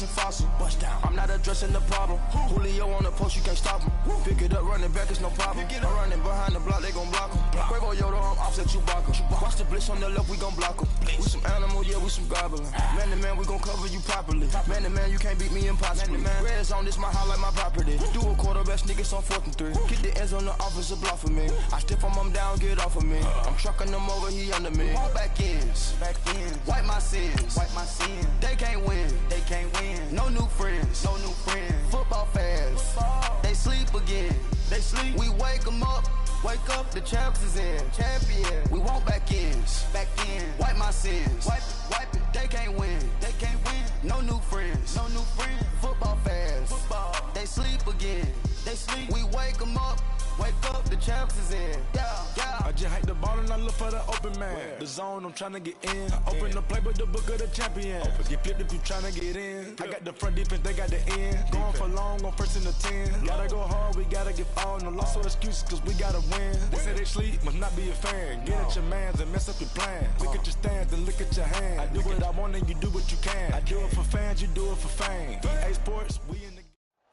and fossil. I'm not addressing the problem. Julio on the post, you can't stop him. Pick it up, running back, it's no problem. I'm running behind the block, they gon' block him. Quavo Yoda, I'm offset Chewbacca. Watch the blitz on the left, we gon' block him. We some animal, yeah, we some goblin. Man to man, we gon' cover you properly. Man to man, you can't beat me impossibly. Red zone, this my highlight, my property. Do a quarterback, niggas on 4th and 3. Kick the ends on the offensive block for me. I stiff him down, get off of me. I'm trucking them over, he under me. All back ends, wipe my sins, They can't win, No new friends, Football fans, they sleep again. We wake them up. Wake up, the champs is in. Champion. We want back ends. Wipe my sins. Wipe it. They can't win. No new friends. Football fans. They sleep again. We wake them up. Wake up, the champs is in. Yeah. I just hate the ball and I look for the open man. The zone, I'm tryna get in. Open the playbook, the book of the champion. Get flipped if you tryna get in. I got the front defense, they got the end. Going for long, on 1st and the 10. Gotta go hard, we gotta get all. No loss or excuses, cause we gotta win. They say they sleep, must not be a fan. Get at your mans and mess up your plan. Look at your stands and look at your hands. I do what I want and you do what you can. I do it for fans, you do it for fame. EA Sports, we in the...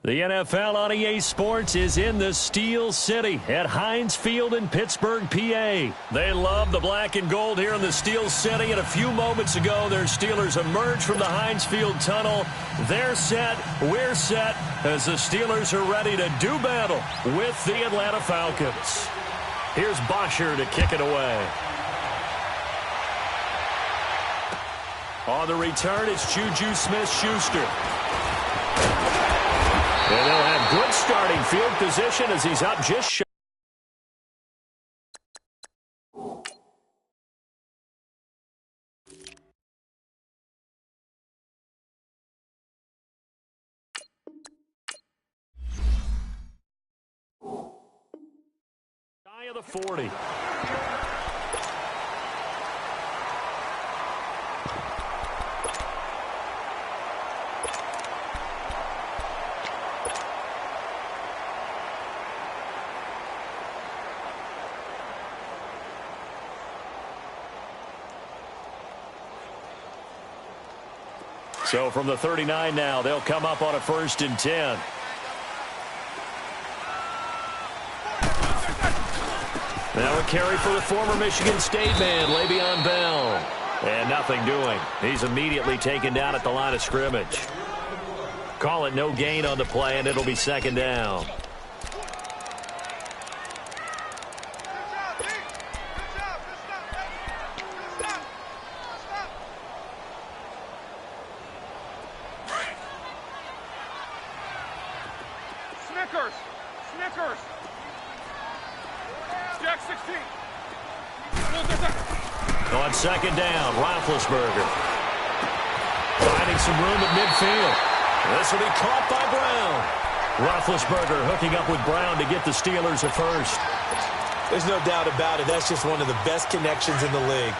The NFL on EA Sports is in the Steel City at Heinz Field in Pittsburgh, PA. They love the black and gold here in the Steel City, and a few moments ago, their Steelers emerged from the Heinz Field tunnel. They're set, we're set, as the Steelers are ready to do battle with the Atlanta Falcons. Here's Bosher to kick it away. On the return, it's Juju Smith-Schuster. And they'll have good starting field position as he's up just short. Shy of the 40. So from the 39 now, they'll come up on a 1st and 10. Now a carry for the former Michigan State man, Le'Veon Bell. And nothing doing. He's immediately taken down at the line of scrimmage. Call it no gain on the play, and it'll be 2nd down. Snickers. Jack 16. On 2nd down, Roethlisberger. Finding some room at midfield. This will be caught by Brown. Roethlisberger hooking up with Brown to get the Steelers a first. There's no doubt about it. That's just one of the best connections in the league.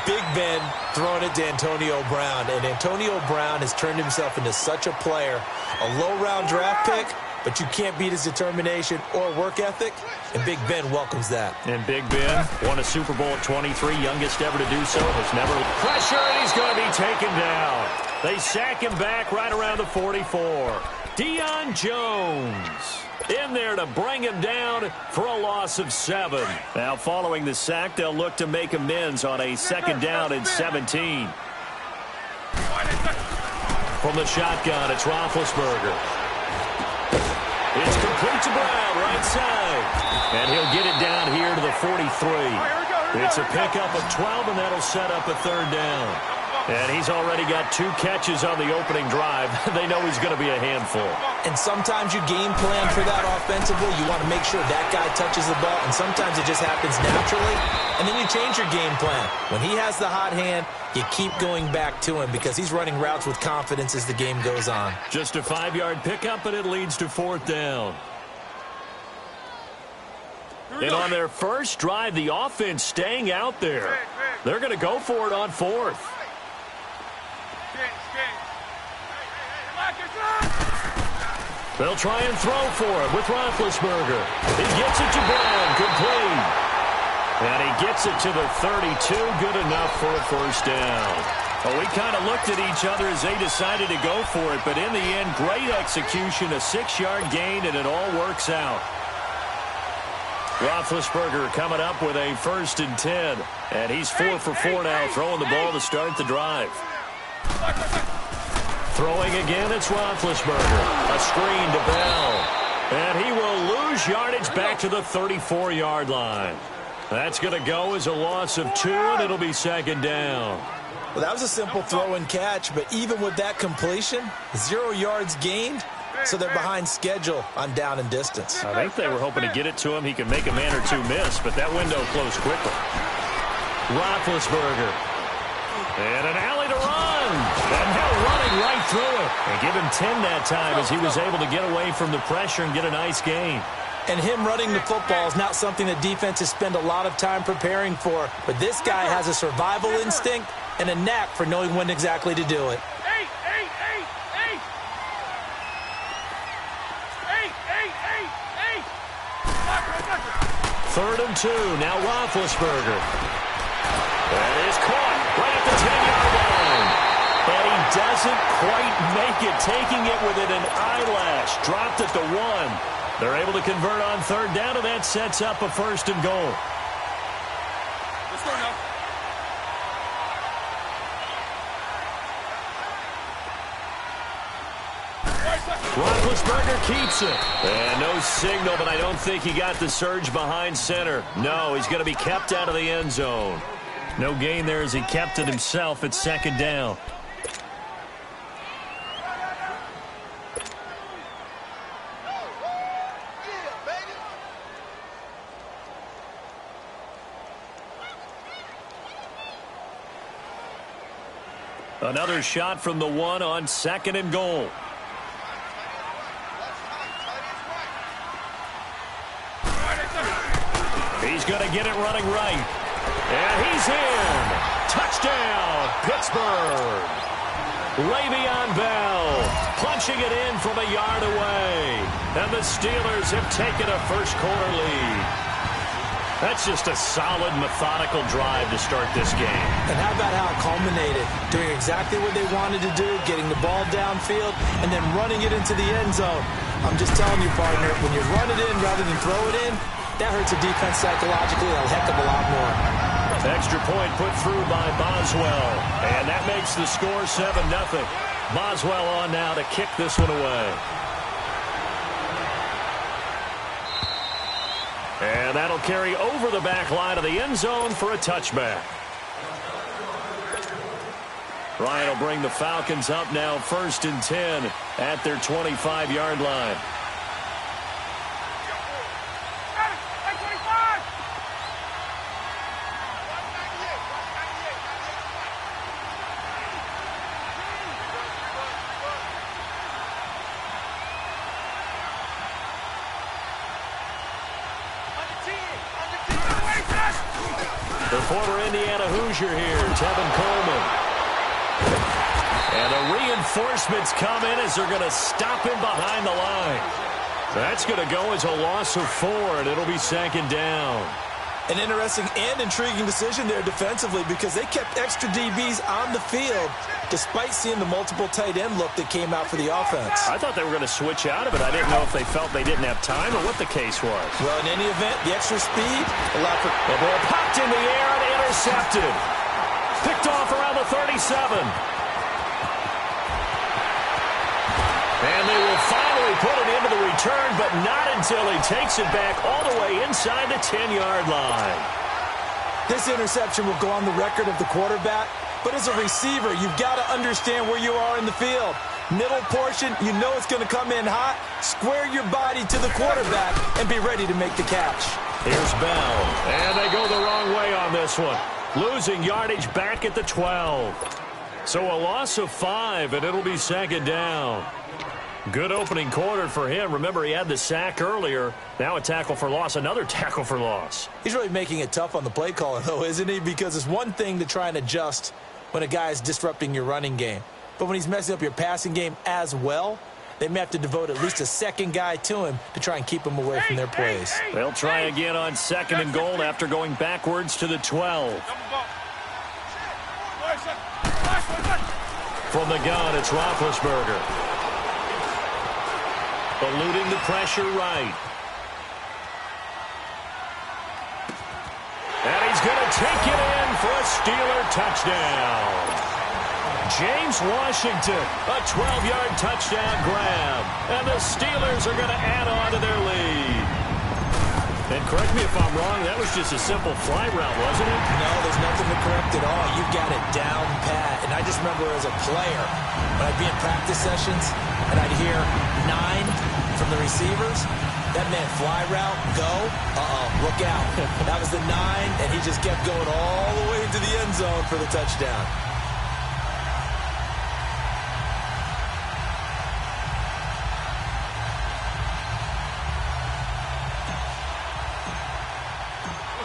Big Ben throwing it to Antonio Brown, and Antonio Brown has turned himself into such a player. A low-round draft pick, but you can't beat his determination or work ethic, and Big Ben welcomes that. And Big Ben won a Super Bowl at 23, youngest ever to do so, has never... Pressure, and he's going to be taken down. They sack him back right around the 44. Deion Jones in there to bring him down for a loss of 7. Now, following the sack, they'll look to make amends on a 2nd down and 17. From the shotgun, it's Roethlisberger. It's complete to Brown, right side. And he'll get it down here to the 43. It's a pickup of 12, and that'll set up a 3rd down. And he's already got 2 catches on the opening drive. They know he's going to be a handful. And sometimes you game plan for that offensively. You want to make sure that guy touches the ball, and sometimes it just happens naturally. And then you change your game plan. When he has the hot hand, you keep going back to him because he's running routes with confidence as the game goes on. Just a 5-yard pickup, and it leads to 4th down. And on their first drive, the offense staying out there. They're going to go for it on 4th. They'll try and throw for it with Roethlisberger. He gets it to Brown, complete. And he gets it to the 32, good enough for a 1st down. Well, we kind of looked at each other as they decided to go for it, but in the end, great execution, a 6-yard gain, and it all works out. Roethlisberger coming up with a 1st and 10, and he's 4 for 4 now, throwing the ball to start the drive. Throwing again, it's Roethlisberger. A screen to Bell. And he will lose yardage back to the 34-yard line. That's going to go as a loss of 2, and it'll be 2nd down. Well, that was a simple throw and catch, but even with that completion, 0 yards gained, so they're behind schedule on down and distance. I think they were hoping to get it to him. He could make a man or two miss, but that window closed quickly. Roethlisberger. And an alley to run. And now running right through it. And give him 10 that time as he was able to get away from the pressure and get a nice gain. And him running the football is not something that defenses spend a lot of time preparing for. But this guy has a survival instinct and a knack for knowing when exactly to do it. Third and 2. Now Roethlisberger. That is caught right at the 10-yard line. And he doesn't quite make it, taking it within an eyelash. Dropped at the 1. They're able to convert on 3rd down, and that sets up a 1st and goal. Let's go now. Roethlisberger keeps it. And no signal, but I don't think he got the surge behind center. No, he's going to be kept out of the end zone. No gain there as he kept it himself at 2nd down. Another shot from the 1 on 2nd and goal. He's going to get it running right. And he's in. Touchdown, Pittsburgh. Le'Veon Bell punching it in from a yard away. And the Steelers have taken a first-quarter lead. That's just a solid, methodical drive to start this game. And how about how it culminated? Doing exactly what they wanted to do, getting the ball downfield, and then running it into the end zone. I'm just telling you, partner, when you run it in rather than throw it in, that hurts a defense psychologically a heck of a lot more. Extra point put through by Boswell. And that makes the score 7-0. Boswell on now to kick this one away. And that'll carry over the back line of the end zone for a touchback. Ryan will bring the Falcons up now 1st and 10 at their 25-yard line. The former Indiana Hoosier here, Tevin Coleman. And the reinforcements come in as they're going to stop him behind the line. That's going to go as a loss of 4, and it'll be 2nd down. An interesting and intriguing decision there defensively because they kept extra DBs on the field despite seeing the multiple tight end look that came out for the offense. I thought they were going to switch out of it. I didn't know if they felt they didn't have time or what the case was. Well, in any event, the extra speed allowed for... The ball popped in the air and intercepted. Picked off around the 37. And they will finally put it into the return, but not until he takes it back all the way inside the 10-yard line. This interception will go on the record of the quarterback, but as a receiver, you've got to understand where you are in the field. Middle portion, you know it's going to come in hot. Square your body to the quarterback and be ready to make the catch. Here's Bell, and they go the wrong way on this one. Losing yardage back at the 12. So a loss of 5, and it'll be 2nd down. Good opening quarter for him. Remember, he had the sack earlier. Now a tackle for loss, another tackle for loss. He's really making it tough on the play caller, though, isn't he? Because it's one thing to try and adjust when a guy is disrupting your running game. But when he's messing up your passing game as well, they may have to devote at least a second guy to him to try and keep him away from their plays. They'll try again on 2nd and goal after going backwards to the 12. From the gun, it's Roethlisberger. Eluding the pressure right. And he's going to take it in for a Steeler touchdown. James Washington, a 12-yard touchdown grab. And the Steelers are going to add on to their lead. And correct me if I'm wrong, that was just a simple fly route, wasn't it? No, there's nothing to correct at all. You've got it down pat. And I just remember as a player, when I'd be in practice sessions, and I'd hear 9 from the receivers, that meant fly route, go, look out. That was the 9, and he just kept going all the way into the end zone for the touchdown.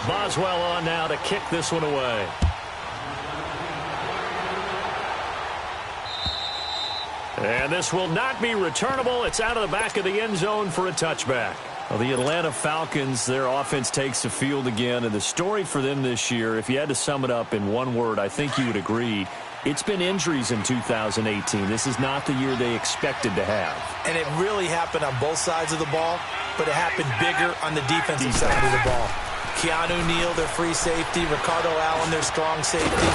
Boswell on now to kick this one away. And this will not be returnable. It's out of the back of the end zone for a touchback. Well, the Atlanta Falcons, their offense takes the field again. And the story for them this year, if you had to sum it up in one word, I think you would agree, it's been injuries in 2018. This is not the year they expected to have. And it really happened on both sides of the ball, but it happened bigger on the defensive side of the ball. Keanu Neal, their free safety. Ricardo Allen, their strong safety.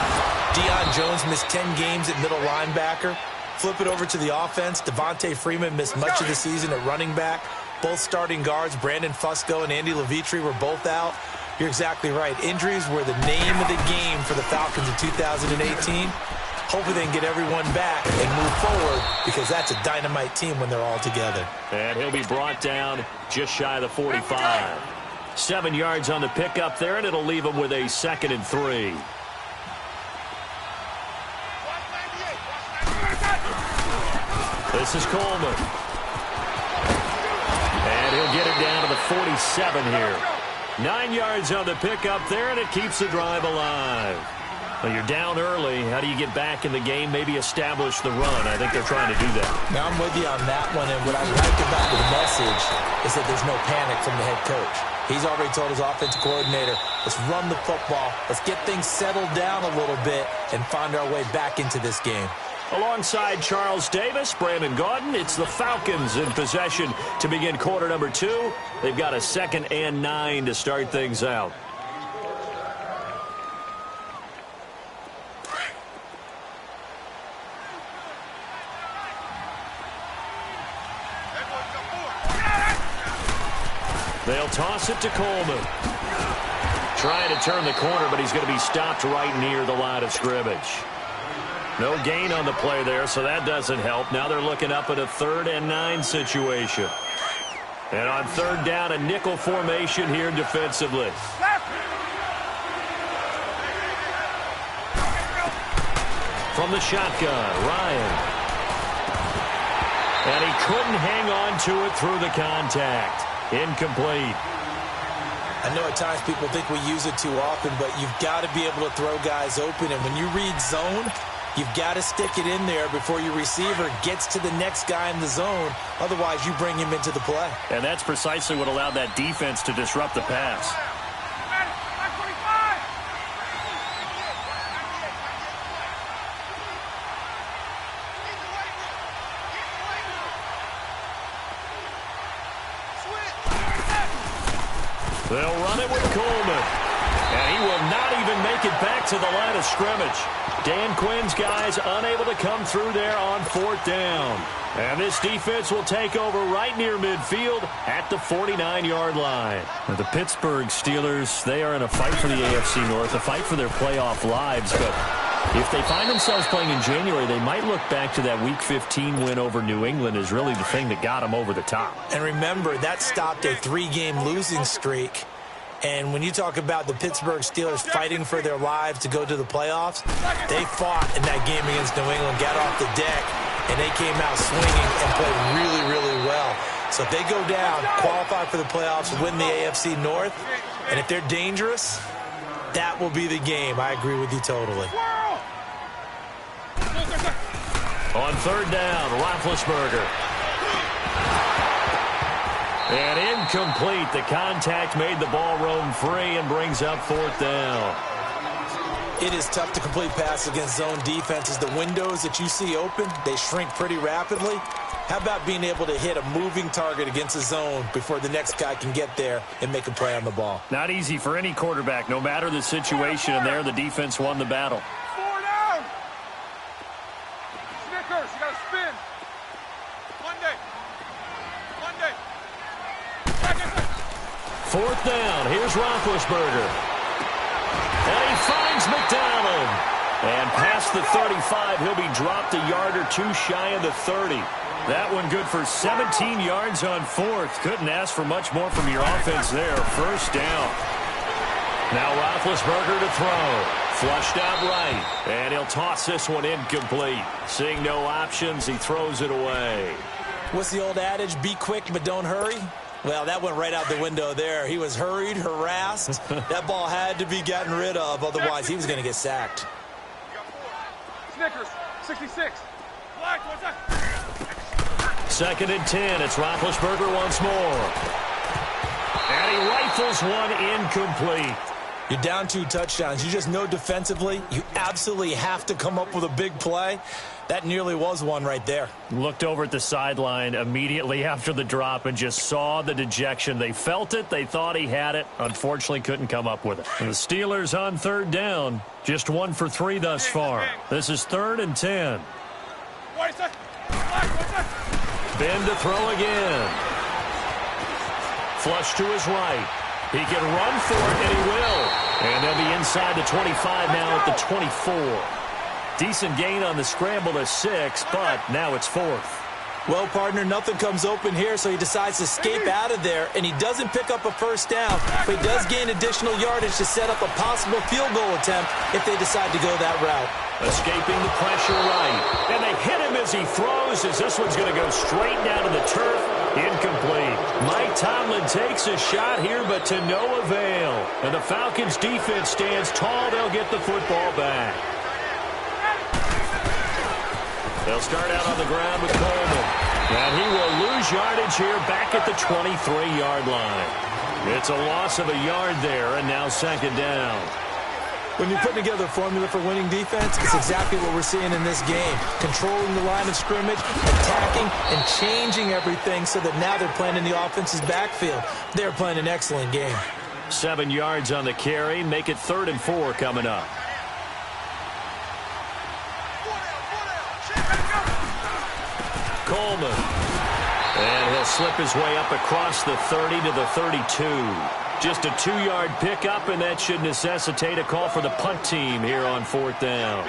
Deion Jones missed 10 games at middle linebacker. Flip it over to the offense. Devontae Freeman missed much of the season at running back. Both starting guards, Brandon Fusco and Andy Levitre, were both out. You're exactly right. Injuries were the name of the game for the Falcons in 2018. Hopefully they can get everyone back and move forward, because that's a dynamite team when they're all together. And he'll be brought down just shy of the 45. 7 yards on the pickup there, and it'll leave him with a 2nd and 3. This is Coleman. And he'll get it down to the 47 here. 9 yards on the pickup there, and it keeps the drive alive. Well, you're down early. How do you get back in the game, maybe establish the run? I think they're trying to do that. Now, I'm with you on that one, and what I like about the message is that there's no panic from the head coach. He's already told his offensive coordinator, let's run the football, let's get things settled down a little bit and find our way back into this game. Alongside Charles Davis, Brandon Gaudin, it's the Falcons in possession to begin quarter number 2. They've got a 2nd and 9 to start things out. They'll toss it to Coleman. Trying to turn the corner, but he's going to be stopped right near the line of scrimmage. No gain on the play there, so that doesn't help. Now they're looking up at a 3rd and 9 situation. And on 3rd down, a nickel formation here defensively. From the shotgun, Ryan. And he couldn't hang on to it through the contact. Incomplete. I know at times people think we use it too often, but you've got to be able to throw guys open. And when you read zone, you've got to stick it in there before your receiver gets to the next guy in the zone. Otherwise, you bring him into the play. And that's precisely what allowed that defense to disrupt the pass. They'll run it with Coleman. And he will not even make it back to the line of scrimmage. Dan Quinn's guys unable to come through there on 4th down. And this defense will take over right near midfield at the 49-yard line. Now, the Pittsburgh Steelers, they are in a fight for the AFC North, a fight for their playoff lives. But if they find themselves playing in January, they might look back to that Week 15 win over New England as really the thing that got them over the top. And remember, that stopped a 3-game losing streak. And when you talk about the Pittsburgh Steelers fighting for their lives to go to the playoffs, they fought in that game against New England, got off the deck, and they came out swinging and played really, really well. So if they go down, qualify for the playoffs, win the AFC North, and if they're dangerous, that will be the game. I agree with you totally. On 3rd down, Roethlisberger. And incomplete. The contact made the ball roam free and brings up 4th down. It is tough to complete passes against zone defenses. The windows that you see open, they shrink pretty rapidly. How about being able to hit a moving target against a zone before the next guy can get there and make a play on the ball? Not easy for any quarterback, no matter the situation, and there the defense won the battle. 4 down. Snickers, you got to spin. Monday. 4th down. Here's Roethlisberger. And he finds McDonald. And past the 35, he'll be dropped a yard or two shy of the 30. That one good for 17 yards on 4th. Couldn't ask for much more from your offense there. 1st down. Now Roethlisberger to throw. Flushed out right. And he'll toss this one incomplete. Seeing no options, he throws it away. What's the old adage? Be quick, but don't hurry. Well, that went right out the window there. He was hurried, harassed. That ball had to be gotten rid of, otherwise he was going to get sacked. Snickers, 66. Black, what's that? 2nd and 10. It's Roethlisberger once more. And he rifles one incomplete. You're down 2 touchdowns. You just know defensively you absolutely have to come up with a big play. That nearly was one right there. Looked over at the sideline immediately after the drop and just saw the dejection. They felt it. They thought he had it. Unfortunately, couldn't come up with it. And the Steelers on 3rd down. Just 1 for 3 thus far. This is 3rd and 10. Ben to throw again. Flush to his right. He can run for it, and he will. And they'll be inside the 25 now at the 24. Decent gain on the scramble to 6, but now it's 4th. Well, partner, nothing comes open here, so he decides to escape out of there, and he doesn't pick up a 1st down, but he does gain additional yardage to set up a possible field goal attempt if they decide to go that route. Escaping the pressure right, and they hit him as he throws, as this one's going to go straight down to the turf. Incomplete. Mike Tomlin takes a shot here, but to no avail. And the Falcons' defense stands tall. They'll get the football back. They'll start out on the ground with Coleman. And he will lose yardage here back at the 23-yard line. It's a loss of a yard there, and now 2nd down. When you're putting together a formula for winning defense, it's exactly what we're seeing in this game. Controlling the line of scrimmage, attacking, and changing everything so that now they're playing in the offense's backfield. They're playing an excellent game. 7 yards on the carry. Make it 3rd and 4 coming up. Coleman. And he'll slip his way up across the 30 to the 32. Just a 2-yard pickup, and that should necessitate a call for the punt team here on 4th down.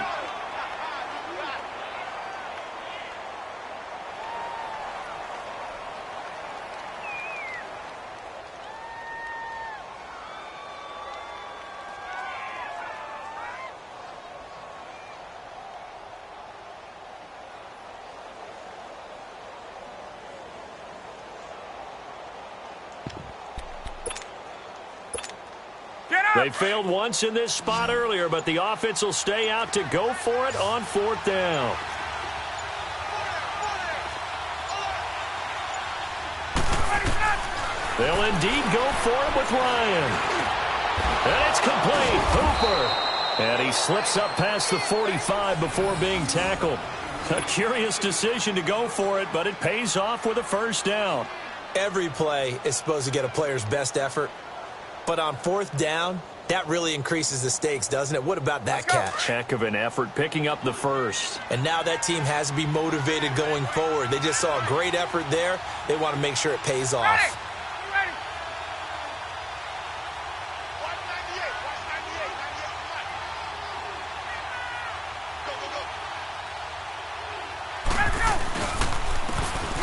They failed once in this spot earlier, but the offense will stay out to go for it on 4th down. They'll indeed go for it with Ryan. And it's complete. Hooper. And he slips up past the 45 before being tackled. A curious decision to go for it, but it pays off with a 1st down. Every play is supposed to get a player's best effort. But on 4th down, that really increases the stakes, doesn't it? What about that catch? Heck of an effort picking up the 1st. And now that team has to be motivated going forward. They just saw a great effort there. They want to make sure it pays off.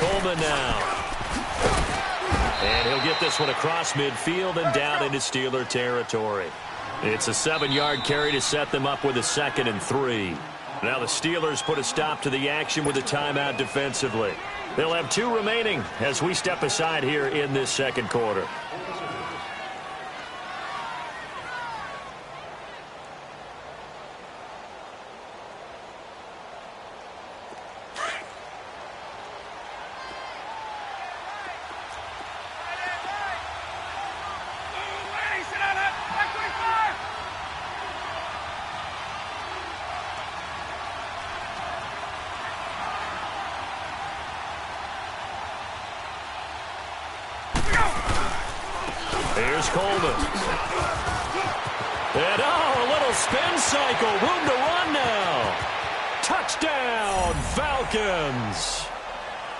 Coleman now. And he'll get this one across midfield and down into Steeler territory. It's a 7-yard carry to set them up with a 2nd and 3. Now the Steelers put a stop to the action with a timeout defensively. They'll have 2 remaining as we step aside here in this 2nd quarter. is Coleman. And, a little spin cycle. Room to run now. Touchdown, Falcons.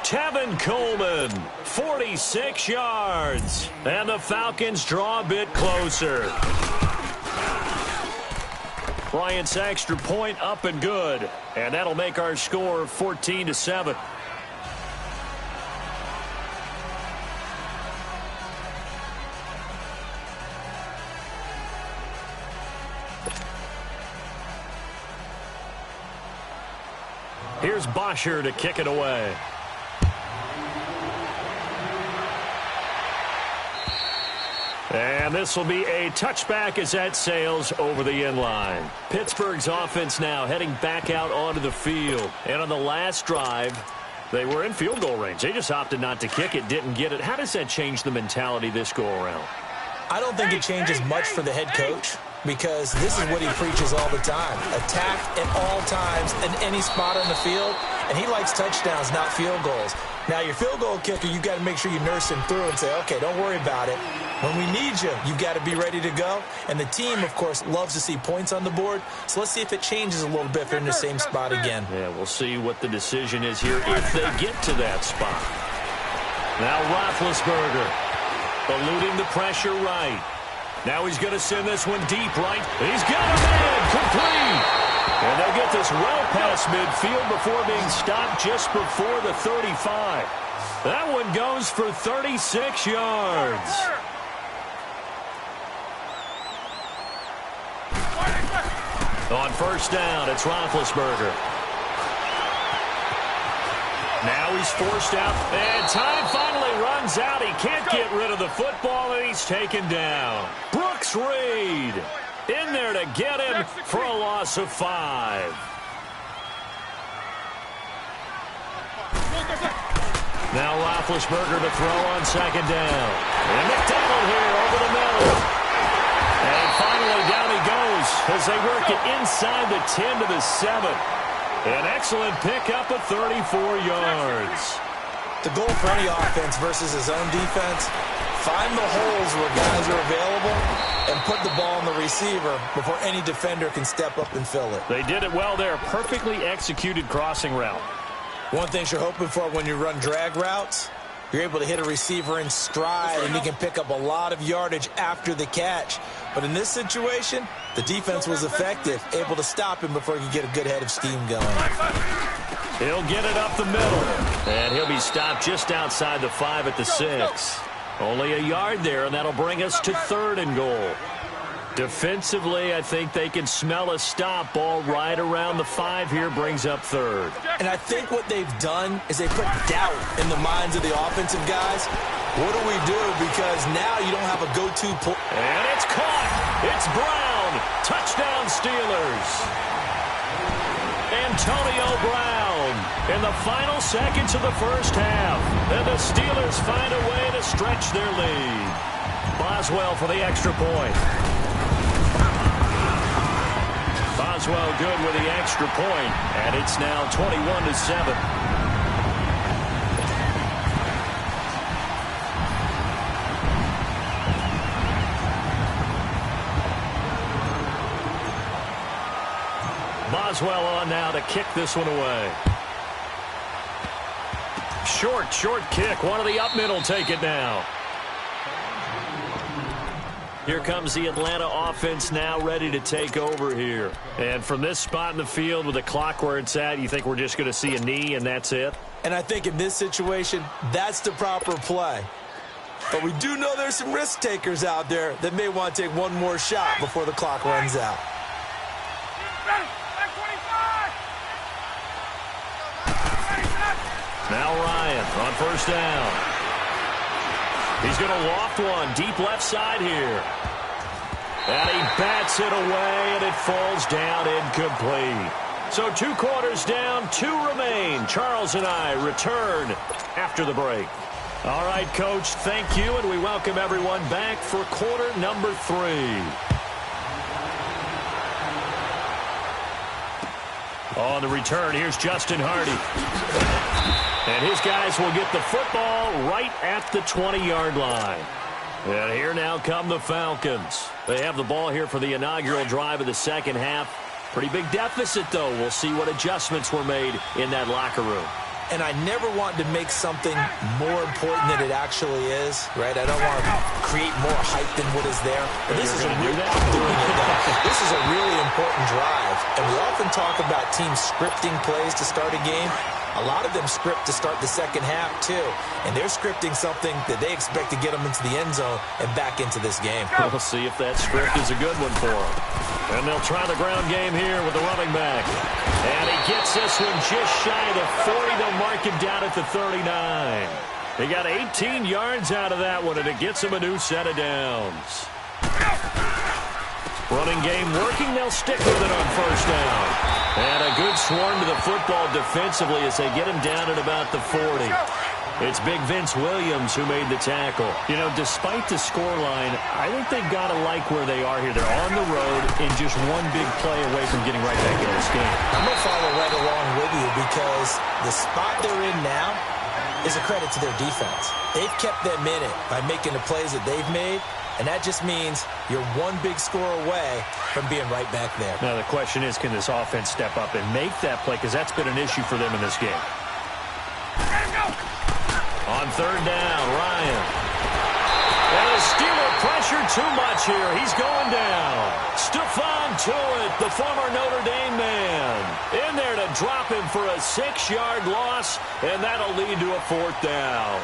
Tevin Coleman, 46 yards. And the Falcons draw a bit closer. Bryant's extra point up and good. And that'll make our score 14-7. Here's Bosher to kick it away. And this will be a touchback as that sails over the end line. Pittsburgh's offense now heading back out onto the field. And on the last drive, they were in field goal range. They just opted not to kick it, didn't get it. How does that change the mentality this go-around? I don't think it changes much for the head coach, because this is what he preaches all the time. Attack at all times in any spot on the field, and he likes touchdowns, not field goals. Now, your field goal kicker, you got to make sure you nurse him through and say, okay, don't worry about it. When we need you, you got to be ready to go. And the team, of course, loves to see points on the board. So let's see if it changes a little bit if they're in the same spot again. Yeah, we'll see what the decision is here if they get to that spot. Now Roethlisberger eluding the pressure right. Now he's going to send this one deep right. He's got a man complete. And they'll get this well past midfield before being stopped just before the 35. That one goes for 36 yards. On first down, it's Roethlisberger. Now he's forced out, and time finally runs out. He can't get rid of the football, and he's taken down. Brooks Reed in there to get him for a loss of 5. Now Roethlisberger to throw on second down. And McDonald here over the middle. And finally down he goes as they work it inside the 10 to the 7. An excellent pickup of 34 yards. The goal for any offense versus his own defense, find the holes where guys are available and put the ball on the receiver before any defender can step up and fill it. They did it well there. Perfectly executed crossing route. One thing you're hoping for when you run drag routes, you're able to hit a receiver in stride and he can pick up a lot of yardage after the catch. But in this situation, the defense was effective, able to stop him before he could get a good head of steam going. He'll get it up the middle. And he'll be stopped just outside the 5 at the 6. Only a yard there, and that'll bring us to 3rd and goal. Defensively, I think they can smell a stop. Ball right around the 5 here brings up 3rd. And I think what they've done is they put doubt in the minds of the offensive guys. What do we do? Because now you don't have a go-to pull. And it's caught. It's Brown. Touchdown Steelers. Antonio Brown in the final seconds of the first half. And the Steelers find a way to stretch their lead. Boswell for the extra point. Boswell good with the extra point, and it's now 21-7. Boswell on now to kick this one away. Short kick. One of the up middle take it now. Here comes the Atlanta offense now ready to take over here. And from this spot in the field with the clock where it's at, you think we're just going to see a knee and that's it? And I think in this situation, that's the proper play. But we do know there's some risk takers out there that may want to take one more shot before the clock runs out. Now Ryan on first down. He's going to loft one deep left side here. And he bats it away, and it falls down incomplete. So 2 quarters down, 2 remain. Charles and I return after the break. All right, Coach, thank you, and we welcome everyone back for quarter number 3. On the return, here's Justin Hardy. And his guys will get the football right at the 20-yard line. And here now come the Falcons. They have the ball here for the inaugural drive of the second half. Pretty big deficit, though. We'll see what adjustments were made in that locker room. And I never want to make something more important than it actually is, right? I don't want to create more hype than what is there. But this is a really This is a really important drive. And we often talk about teams scripting plays to start a game. A lot of them script to start the second half, too. And they're scripting something that they expect to get them into the end zone and back into this game. We'll see if that script is a good one for them. And they'll try the ground game here with the running back. And he gets this one just shy of the 40. They'll mark him down at the 39. He got 18 yards out of that one, and it gets him a new set of downs. Running game working. They'll stick with it on first down. And a good swarm to the football defensively as they get him down at about the 40. It's big Vince Williams who made the tackle. You know, despite the scoreline, I think they've got to like where they are here. They're on the road and just one big play away from getting right back in this game. I'm going to follow right along with you because the spot they're in now is a credit to their defense. They've kept them in it by making the plays that they've made. And that just means you're one big score away from being right back there. Now, the question is, can this offense step up and make that play? Because that's been an issue for them in this game. On third down, Ryan. And the Steeler pressure too much here. He's going down. Stephon Tuitt, the former Notre Dame man, in there to drop him for a 6-yard loss, and that'll lead to a fourth down.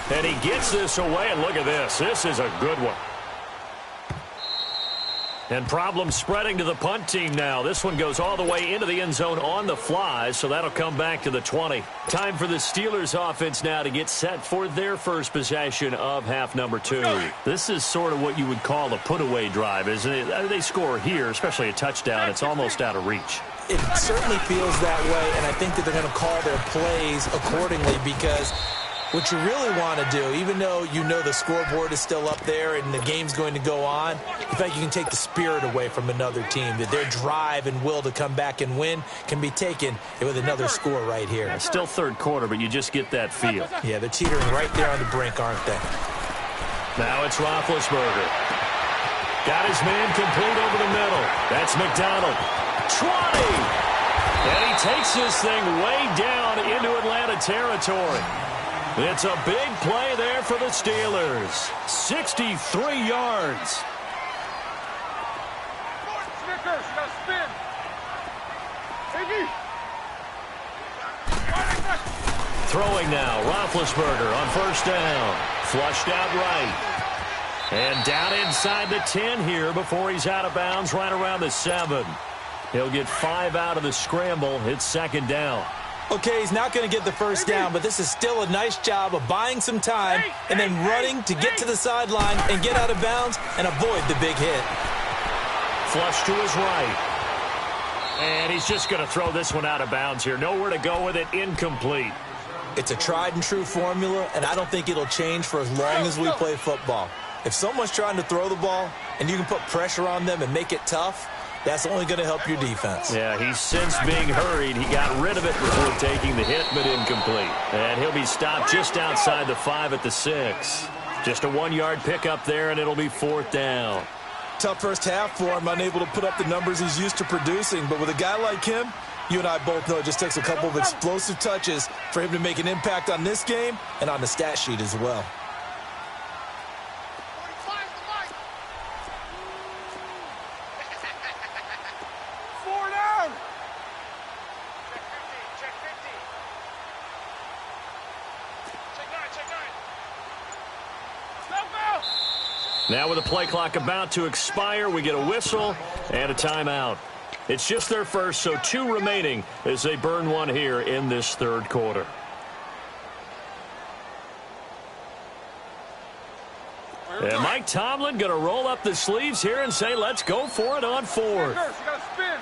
And he gets this away, and look at this. This is a good one. And problems spreading to the punt team now. This one goes all the way into the end zone on the fly, so that'll come back to the 20. Time for the Steelers offense now to get set for their first possession of half number 2. This is sort of what you would call a put-away drive, isn't it? They score here, especially a touchdown. It's almost out of reach. It certainly feels that way, and I think that they're going to call their plays accordingly because what you really want to do, even though you know the scoreboard is still up there and the game's going to go on, in fact, you can take the spirit away from another team, that their drive and will to come back and win can be taken with another score right here. It's still third quarter, but you just get that feel. Yeah, they're teetering right there on the brink, aren't they? Now it's Roethlisberger. Got his man complete over the middle. That's McDonald. 20! And he takes this thing way down into Atlanta territory. It's a big play there for the Steelers. 63 yards. Snickers, you gotta spin. Iggy. Throwing now, Roethlisberger on first down. Flushed out right. And down inside the 10 here before he's out of bounds right around the 7. He'll get 5 out of the scramble. It's second down. Okay, he's not going to get the first down, but this is still a nice job of buying some time and then running to get to the sideline and get out of bounds and avoid the big hit. Flush to his right. And he's just going to throw this one out of bounds here. Nowhere to go with it. Incomplete. It's a tried and true formula, and I don't think it'll change for as long as we play football. If someone's trying to throw the ball and you can put pressure on them and make it tough, that's only going to help your defense. Yeah, he's since being hurried. He got rid of it before taking the hit, but incomplete. And he'll be stopped just outside the 5 at the 6. Just a 1-yard pickup there, and it'll be fourth down. Tough first half for him, unable to put up the numbers he's used to producing. But with a guy like him, you and I both know it just takes a couple of explosive touches for him to make an impact on this game and on the stat sheet as well. Now with the play clock about to expire, we get a whistle and a timeout. It's just their first, so 2 remaining as they burn one here in this third quarter. And Mike Tomlin going to roll up the sleeves here and say, let's go for it on fourth. You gotta spin.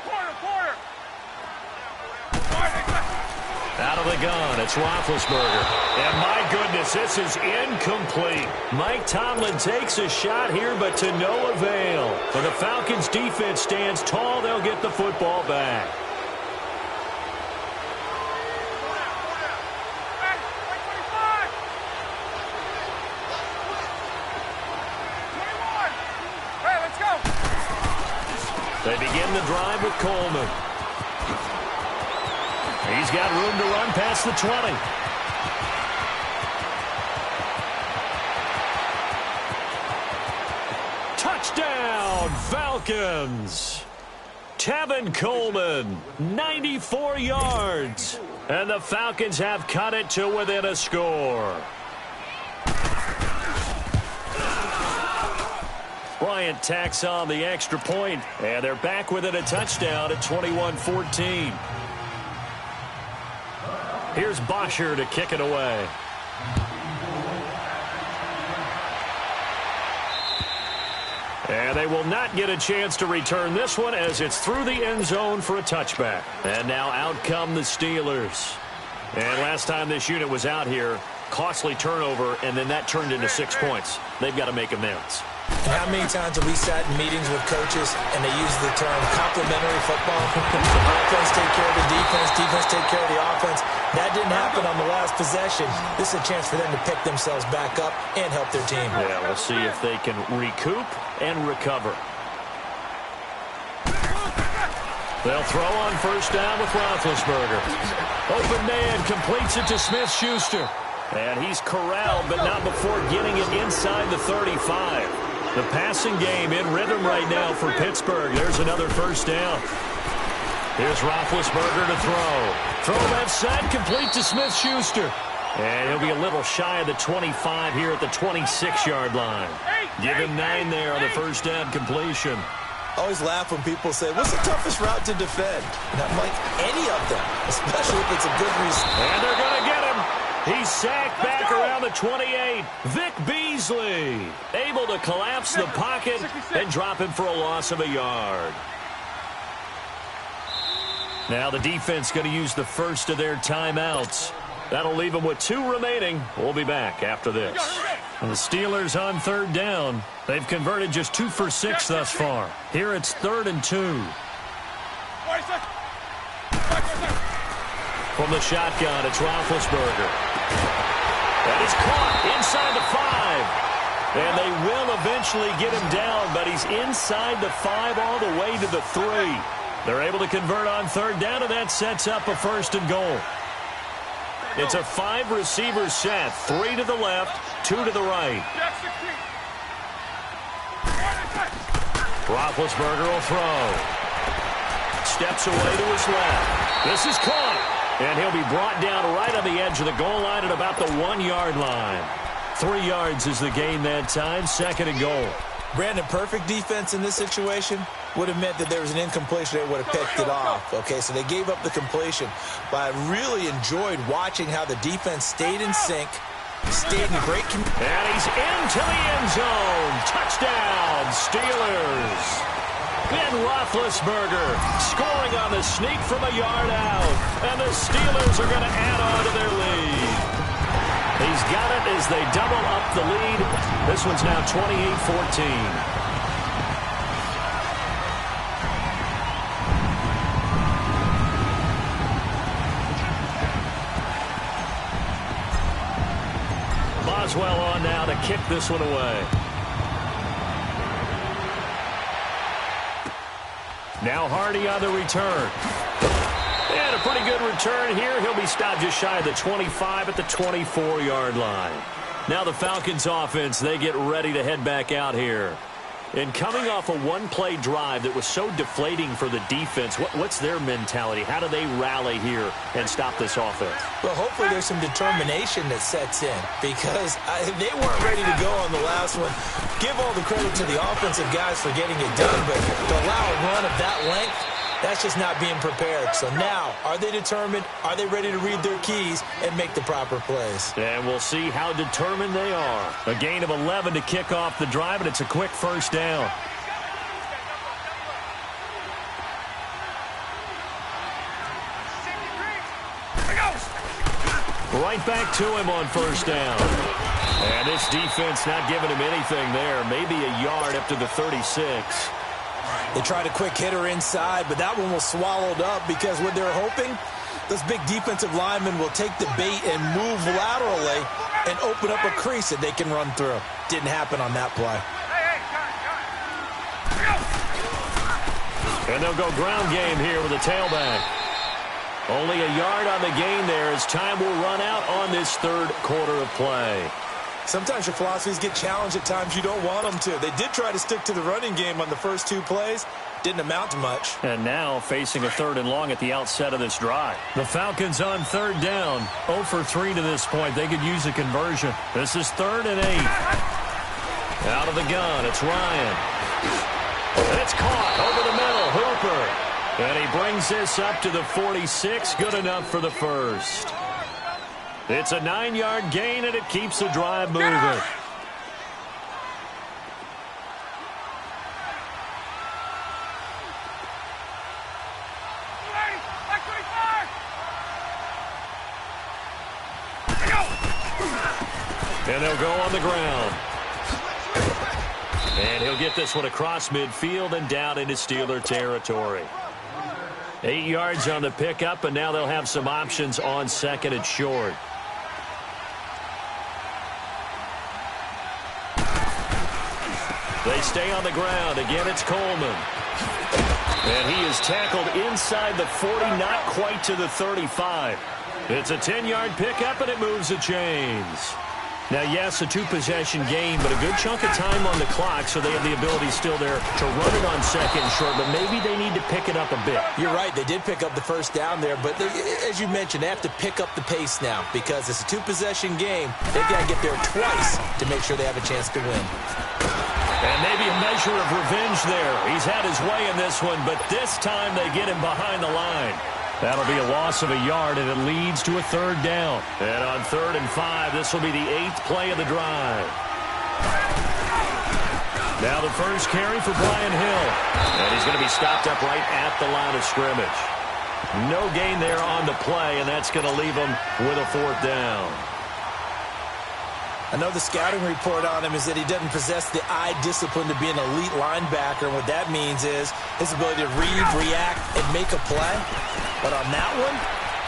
Quarter. Out of the gun, it's Roethlisberger. And my goodness, this is incomplete. Mike Tomlin takes a shot here, but to no avail. When the Falcons' defense stands tall, they'll get the football back. They begin the drive with Coleman. He's got room to run past the 20. Touchdown, Falcons! Tevin Coleman, 94 yards. And the Falcons have cut it to within a score. Bryant tacks on the extra point, and they're back within a touchdown at 21-14. Here's Bosher to kick it away. And they will not get a chance to return this one as it's through the end zone for a touchback. And now out come the Steelers. And last time this unit was out here, costly turnover, and then that turned into 6 points. They've got to make amends. And how many times have we sat in meetings with coaches and they use the term complementary football? Offense take care of the defense, defense take care of the offense. That didn't happen on the last possession. This is a chance for them to pick themselves back up and help their team. Yeah, we'll see if they can recoup and recover. They'll throw on first down with Roethlisberger. Open man completes it to Smith-Schuster. And he's corralled, but not before getting it inside the 35. The passing game in rhythm right now for Pittsburgh. There's another first down. Here's Roethlisberger to throw. Throw left side, complete to Smith-Schuster. And he'll be a little shy of the 25 here at the 26-yard line. Give him 9 there on the first down completion. I always laugh when people say, what's the toughest route to defend? And I'm like, any of them, especially if it's a good reason. And they're going to get him. He's sacked back around the 28. Vic Beasley able to collapse the pocket and drop him for a loss of a yard. Now the defense going to use the first of their timeouts. That'll leave them with 2 remaining. We'll be back after this. And the Steelers on third down. They've converted just 2 for 6 thus far. Here it's 3rd and 2. From the shotgun, it's Roethlisberger. That is caught inside the 5. And they will eventually get him down, but he's inside the 5 all the way to the 3. They're able to convert on third down, and that sets up a 1st and goal. It's a 5-receiver set, 3 to the left, 2 to the right. Roethlisberger will throw. Steps away to his left. This is caught. And he'll be brought down right on the edge of the goal line at about the 1-yard line. 3 yards is the gain that time, 2nd and goal. Brandon, perfect defense in this situation would have meant that there was an incompletion. They would have picked it off. Okay, so they gave up the completion. But I really enjoyed watching how the defense stayed in sync, stayed in great communication. And he's into the end zone. Touchdown, Steelers. Ben Roethlisberger scoring on the sneak from a yard out. And the Steelers are going to add on to their lead. He's got it as they double up the lead. This one's now 28-14. Boswell on now to kick this one away. Now Hardy on the return. And a pretty good return here. He'll be stopped just shy of the 25 at the 24-yard line. Now the Falcons offense, they get ready to head back out here. And coming off a one-play drive that was so deflating for the defense, what's their mentality? How do they rally here and stop this offense? Well, hopefully there's some determination that sets in because they weren't ready to go on the last one. Give all the credit to the offensive guys for getting it done, but to allow a run of that length, that's just not being prepared. So now, are they determined? Are they ready to read their keys and make the proper plays? And we'll see how determined they are. A gain of 11 to kick off the drive, and it's a quick first down. Right back to him on first down. And this defense not giving him anything there. Maybe a yard up to the 36. They tried a quick hitter inside, but that one was swallowed up because what they're hoping, this big defensive lineman will take the bait and move laterally and open up a crease that they can run through. Didn't happen on that play. And they'll go ground game here with a tailback. Only a yard on the gain there as time will run out on this third quarter of play. Sometimes your philosophies get challenged at times you don't want them to. They did try to stick to the running game on the first 2 plays. Didn't amount to much. And now facing a 3rd and long at the outset of this drive. The Falcons on 3rd down. 0 for 3 to this point. They could use a conversion. This is 3rd and 8. Out of the gun, it's Ryan. And it's caught over the middle. Hooper. And he brings this up to the 46. Good enough for the first. It's a 9-yard gain, and it keeps the drive moving. And they'll go on the ground. And he'll get this one across midfield and down into Steeler territory. 8 yards on the pickup, and now they'll have some options on 2nd and short. They stay on the ground. Again, it's Coleman. And he is tackled inside the 40, not quite to the 35. It's a 10-yard pickup, and it moves the chains. Now, yes, a 2-possession game, but a good chunk of time on the clock, so they have the ability still there to run it on 2nd and short, but maybe they need to pick it up a bit. You're right. They did pick up the first down there, but as you mentioned, they have to pick up the pace now because it's a 2-possession game. They've got to get there twice to make sure they have a chance to win. And maybe a measure of revenge there. He's had his way in this one, but this time they get him behind the line. That'll be a loss of a yard, and it leads to a 3rd down. And on 3rd and 5, this will be the 8th play of the drive. Now the first carry for Brian Hill. And he's going to be stopped up right at the line of scrimmage. No gain there on the play, and that's going to leave him with a 4th down. I know the scouting report on him is that he doesn't possess the eye discipline to be an elite linebacker. And what that means is his ability to read, react, and make a play. But on that one,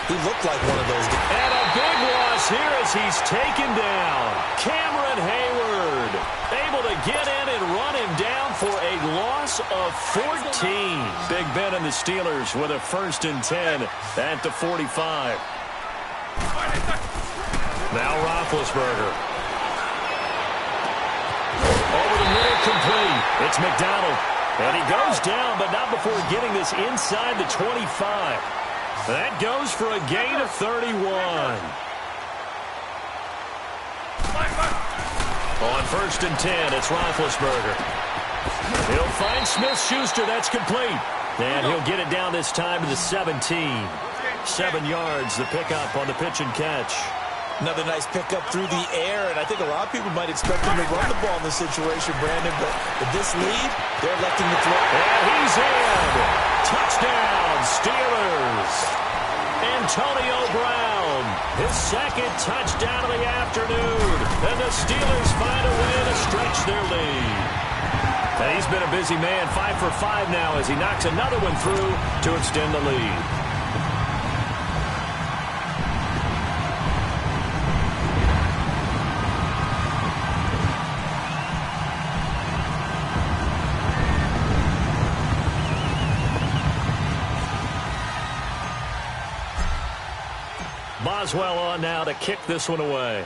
he looked like one of those guys. And a big loss here as he's taken down. Cameron Hayward able to get in and run him down for a loss of 14. Big Ben and the Steelers with a 1st and 10 at the 45. Now Roethlisberger. Over the middle, complete. It's McDonald. And he goes down, but not before getting this inside the 25. That goes for a gain of 31. On 1st and 10, it's Roethlisberger. He'll find Smith-Schuster. That's complete. And he'll get it down this time to the 17. 7 yards, the pickup on the pitch and catch. Another nice pickup through the air, and I think a lot of people might expect him to run the ball in this situation, Brandon, but with this lead, they're electing to throw. And he's in. Touchdown, Steelers. Antonio Brown, his 2nd touchdown of the afternoon, and the Steelers find a way to stretch their lead. And he's been a busy man, 5 for 5 now as he knocks another one through to extend the lead. Boswell on now to kick this one away.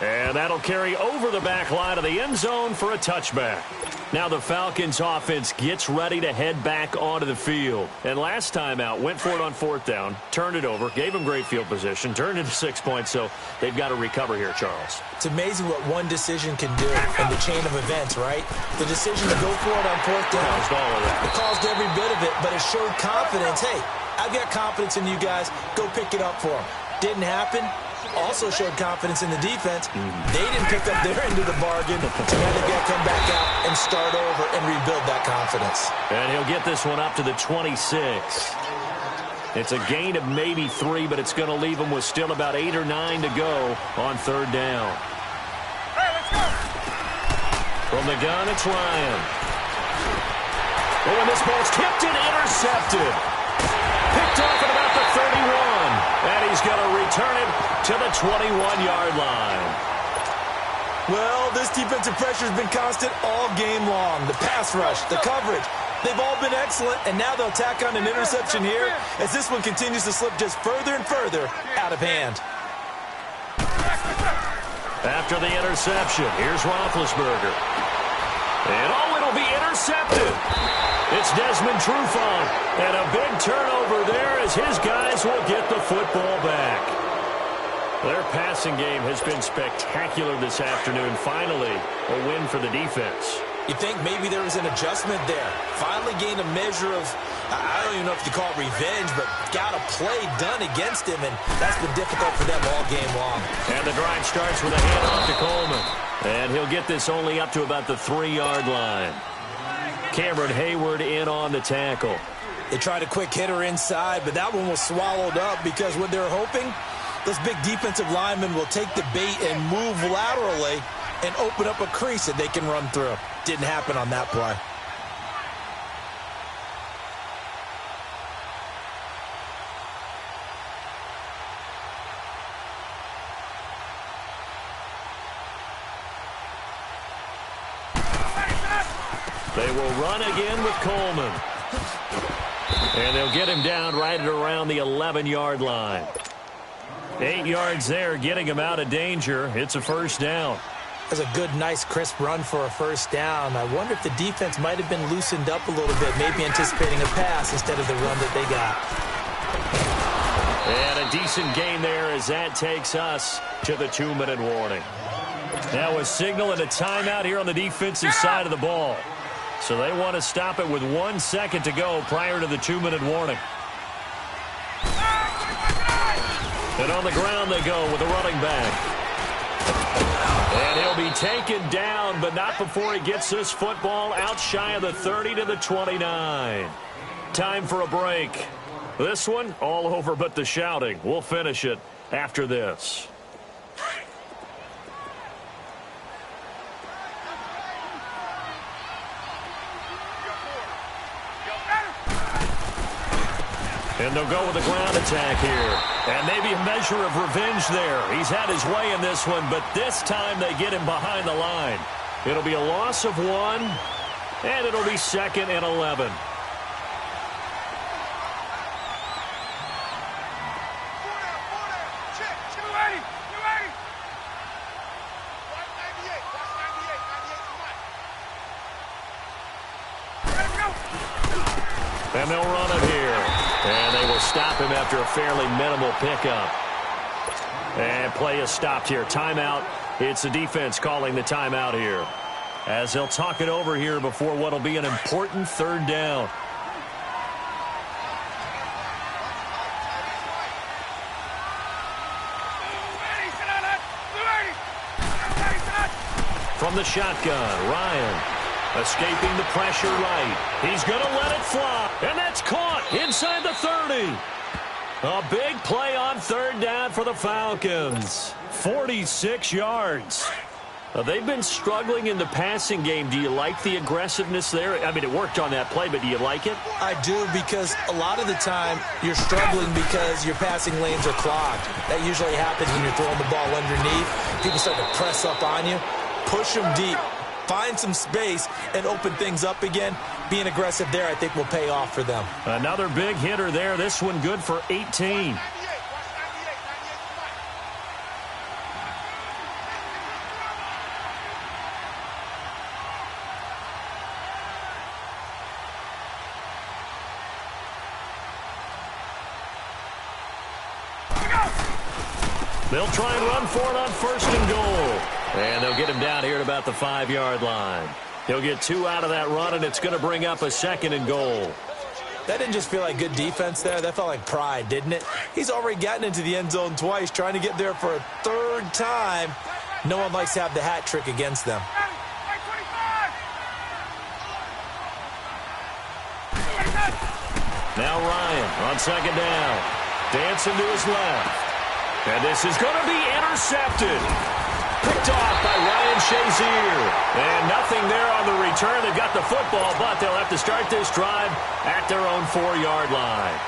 And that'll carry over the back line of the end zone for a touchback. Now the Falcons offense gets ready to head back onto the field. And last time out, went for it on 4th down, turned it over, gave them great field position, turned into 6 points, so they've got to recover here, Charles. It's amazing what one decision can do in the chain of events, right? The decision to go for it on 4th down, it caused every bit of it, but it showed confidence. Hey, I've got confidence in you guys. Go pick it up for them. Didn't happen. Also showed confidence in the defense. They didn't pick up their end of the bargain. So now they've got to come back out and start over and rebuild that confidence. And he'll get this one up to the 26. It's a gain of maybe 3, but it's going to leave him with still about 8 or 9 to go on 3rd down. Hey, let's go. From the gun, it's Ryan. Oh, and this ball's tipped and intercepted. Picked off at about the 31. And he's going to return it to the 21-yard line. Well, this defensive pressure has been constant all game long. The pass rush, the coverage, they've all been excellent, and now they'll tack on an interception here as this one continues to slip just further and further out of hand. After the interception, here's Roethlisberger. And it'll be intercepted. It's Desmond Trufant, and a big turnover there as his guys will get the football back. Their passing game has been spectacular this afternoon. Finally, a win for the defense. You think maybe there was an adjustment there. Finally gained a measure of, I don't even know if you call it revenge, but got a play done against him, and that's been difficult for them all game long. And the drive starts with a handoff to Coleman. And he'll get this only up to about the 3-yard line. Cameron Hayward in on the tackle. They tried a quick hitter inside, but that one was swallowed up because what they're hoping, those big defensive linemen will take the bait and move laterally and open up a crease that they can run through. Didn't happen on that play. They will run again with Coleman. And they'll get him down right at around the 11-yard line. 8 yards there, getting him out of danger. It's a first down. That's a good, nice, crisp run for a first down. I wonder if the defense might have been loosened up a little bit, maybe anticipating a pass instead of the run that they got. And a decent gain there as that takes us to the 2-minute warning. Now a signal and a timeout here on the defensive side of the ball. So they want to stop it with 1 second to go prior to the 2-minute warning. And on the ground they go with the running back. And he'll be taken down, but not before he gets this football out shy of the 30 to the 29. Time for a break. This one, all over but the shouting. We'll finish it after this. And they'll go with a ground attack here. And maybe a measure of revenge there. He's had his way in this one, but this time they get him behind the line. It'll be a loss of 1, and it'll be 2nd and 11. And they'll run it here. And they will stop him after a fairly minimal pickup. And play is stopped here. Timeout. It's the defense calling the timeout here, as they'll talk it over here before what will be an important 3rd down. From the shotgun, Ryan. Escaping the pressure right. He's going to let it fly. And that's caught inside the 30. A big play on 3rd down for the Falcons. 46 yards. They've been struggling in the passing game. Do you like the aggressiveness there? I mean, it worked on that play, but do you like it? I do, because a lot of the time you're struggling because your passing lanes are clogged. That usually happens when you're throwing the ball underneath. People start to press up on you. Push them deep. Find some space and open things up again. Being aggressive there, I think, will pay off for them. Another big hitter there. This one good for 18. They'll try and run for it on 1st and goal. And they'll get him down here at about the 5-yard line. He'll get 2 out of that run, and it's going to bring up a 2nd and goal. That didn't just feel like good defense there. That felt like pride, didn't it? He's already gotten into the end zone twice, trying to get there for a 3rd time. No one likes to have the hat trick against them. Now Ryan on 2nd down. Dancing to his left. And this is going to be intercepted. Picked off by Ryan Shazier. And nothing there on the return. They've got the football, but they'll have to start this drive at their own 4-yard line.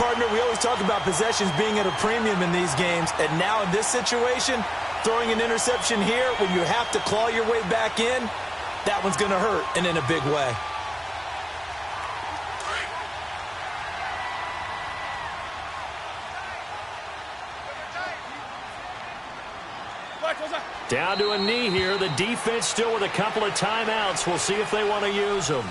Partner, we always talk about possessions being at a premium in these games. And now in this situation, Throwing an interception here when you have to claw your way back in, that one's going to hurt, and in a big way. Down to a knee here. The defense still with a couple of timeouts. We'll see if they want to use them.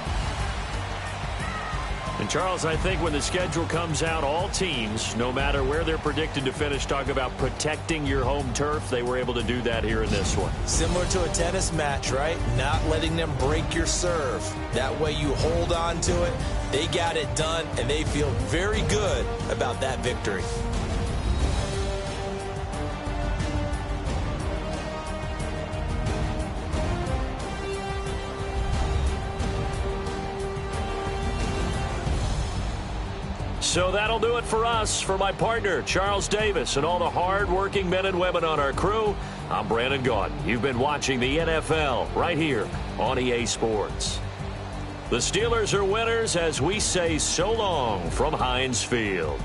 And, Charles, I think when the schedule comes out, all teams, no matter where they're predicted to finish, talk about protecting your home turf. They were able to do that here in this one. Similar to a tennis match, right? Not letting them break your serve. That way you hold on to it. They got it done, and they feel very good about that victory. So that'll do it for us. For my partner, Charles Davis, and all the hard-working men and women on our crew, I'm Brandon Gaudin. You've been watching the NFL right here on EA Sports. The Steelers are winners as we say so long from Heinz Field.